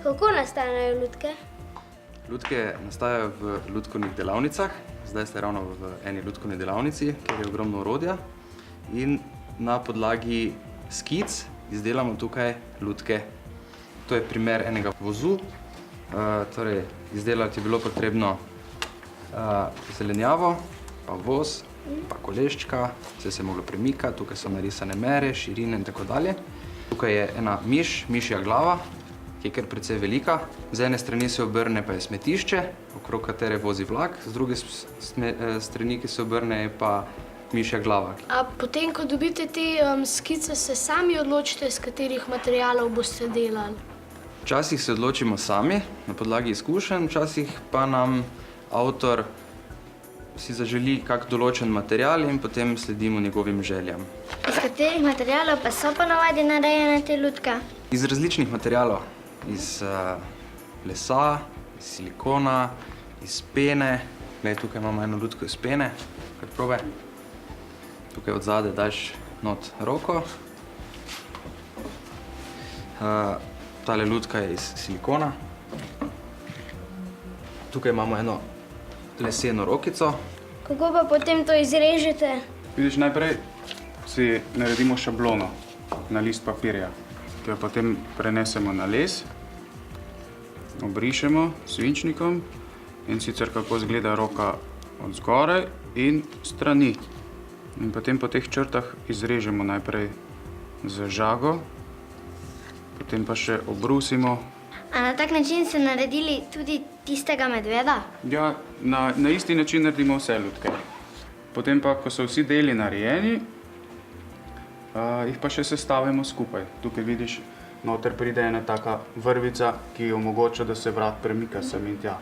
Kako nastanejo lutke? Lutke nastajajo v lutkovnih delavnicah. Zdaj ste ravno v eni lutkovni delavnici, kjer je ogromno orodja. In na podlagi skic izdelamo tukaj lutke. To je primer enega vozu. Torej, izdelati je bilo potrebno zelenjavo, pa voz, pa koleščka, vse se je moglo premikati. Tukaj so narisane mere, širine in tako dalje. Tukaj je ena miš, mišja glava, ki je kar precej velika. Z ene strani se obrne pa je smetišče, okrog katere vozi vlak, z druge strani, ki se obrne, je pa mišja glava. A potem, ko dobite te skice, se sami odločite, iz katerih materialov boste delali? Včasih se odločimo sami, na podlagi izkušenj, včasih pa nam avtor si zaželi kak določen material in potem sledimo njegovim željam. Iz katerih materialov pa so ponavadi narejene te lutke? Iz različnih materialov. Iz lesa, iz silikona, iz pene. Glej, tukaj imamo eno lutko iz pene, kar probaj. Tukaj od zadaj daš not roko. Tale lutka je iz silikona. Tukaj imamo eno leseno rokico. Kako pa potem to izrežete? Vidiš, najprej si naredimo šablono na list papirja, ki jo potem prenesemo na les, obrišemo s svinčnikom in sicer kako izgleda roka od zgoraj in strani. In potem po teh črtah izrežemo najprej z žago, potem pa še obrusimo. A na tak način ste naredili tudi tistega medveda? Ja, na isti način naredimo vse lutke. Potem pa, ko so vsi deli narejeni, jih pa še sestavimo skupaj. Tukaj vidiš, noter pride ena taka vrvica, ki omogoča, da se vrat premika sem in tja.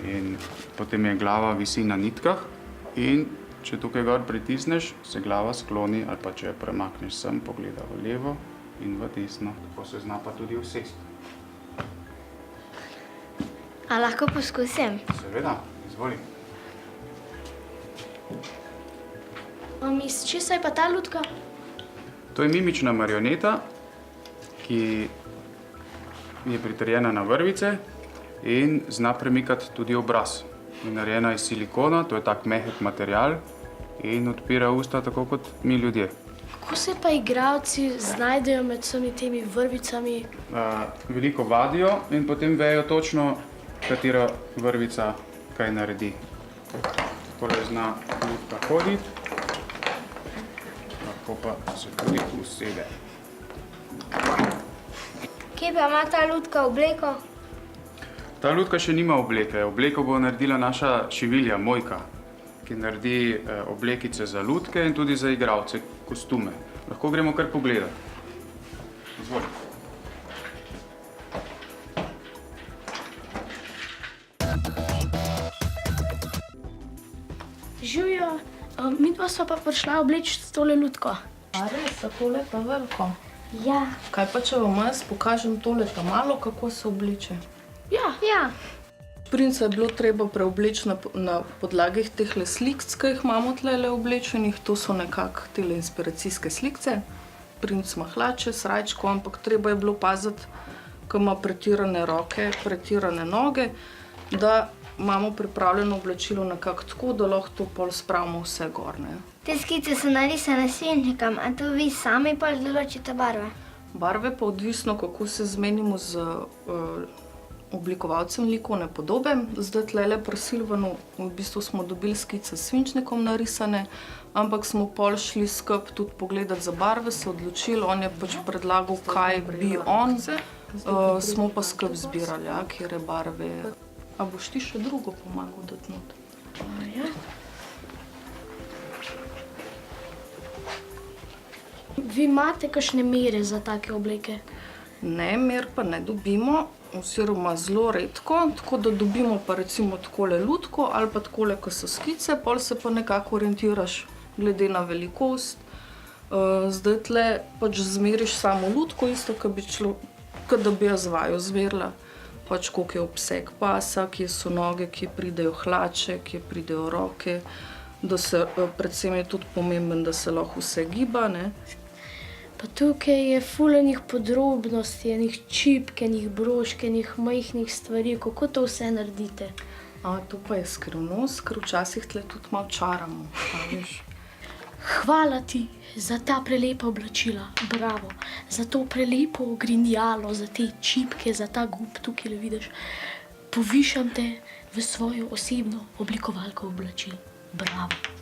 In potem je glava visi na nitkah in če tukaj gor pritisneš, se glava skloni ali pa če jo premakneš sem, pogleda v levo in v desno. Tako se zna pa tudi usesti. A lahko poskusim? Seveda, izvoli. Iz česa je pa ta lutka? To je mimična marioneta, ki je pritrjena na vrvice in zna premikati tudi obraz. Je narejena iz silikona, to je tak mehek material in odpira usta tako kot mi ljudje. Kako se pa igralci znajdejo med vsemi temi vrvicami? Veliko vadijo in potem vejo točno, katera vrvica kaj naredi. Takole zna lutka hoditi, lahko pa se tudi usede. Kje pa ima ta lutka obleko? Ta lutka še nima obleke. Obleko bo naredila naša šivilja, Mojka, ki naredi oblekice za lutke in tudi za igralce, kostume. Lahko gremo kar pogledati. Izvoli. Živjo, midva sva pa prišla obleči tole lutko. A res, tole pa veliko. Ja. Kaj pa, če vam jaz pokažem tole ta malo, kako se obleče? Ja. Princa je bilo treba preobleči na podlagi teh slikc, ki jih imamo tlele oblečenih. To so nekako tele inspiracijske slikce. Princ ima hlače, srajčko, ampak treba je bilo paziti, ko ima pretirane roke, pretirane noge, da imamo pripravljeno oblačilo nekako tako, da lahko to pol spravimo vse gor. Te skice so narisane s svinčnikom, a to vi sami pol določite barve? Barve pa odvisno, kako se zmenimo z oblikovalcem likovne podobe. Zdaj tlele pri Silvanu v bistvu smo dobili skice s svinčnikom narisane, ampak smo pol šli skup tudi pogledati za barve, se odločili, on je pač predlagal, kaj bi on, smo pa skup zbirali, kjer je barve. A boš ti še drugo pomagal dati not? Ja. Vi imate kakšne mere za take obleke? Ne, mer pa ne dobimo, oziroma zelo redko, tako da dobimo pa recimo takole lutko ali pa takole, ko so skice, pol se pa nekako orientiraš glede na velikost. Zdaj tle pač zmeriš samo lutko, isto, kot da bi jaz vajo zmerila. Pač koliko je obseg pasa, kje so noge, kje pridejo hlače, kje pridejo roke, da se, predvsem je tudi pomemben, da se lahko vse giba, ne. Pa tukaj je ful enih podrobnosti, enih čipk, enih brošk, enih majhnih stvari. Kako to vse naredite? To pa je skrivnost, ker včasih tle tudi malo čaramo, a veš. Hvala ti za ta prelepa oblačila, bravo, za to prelepo ogrinjalo, za te čipke, za ta gub tukaj, vidiš. Povišam te v svojo osebno oblikovalko oblačil. Bravo.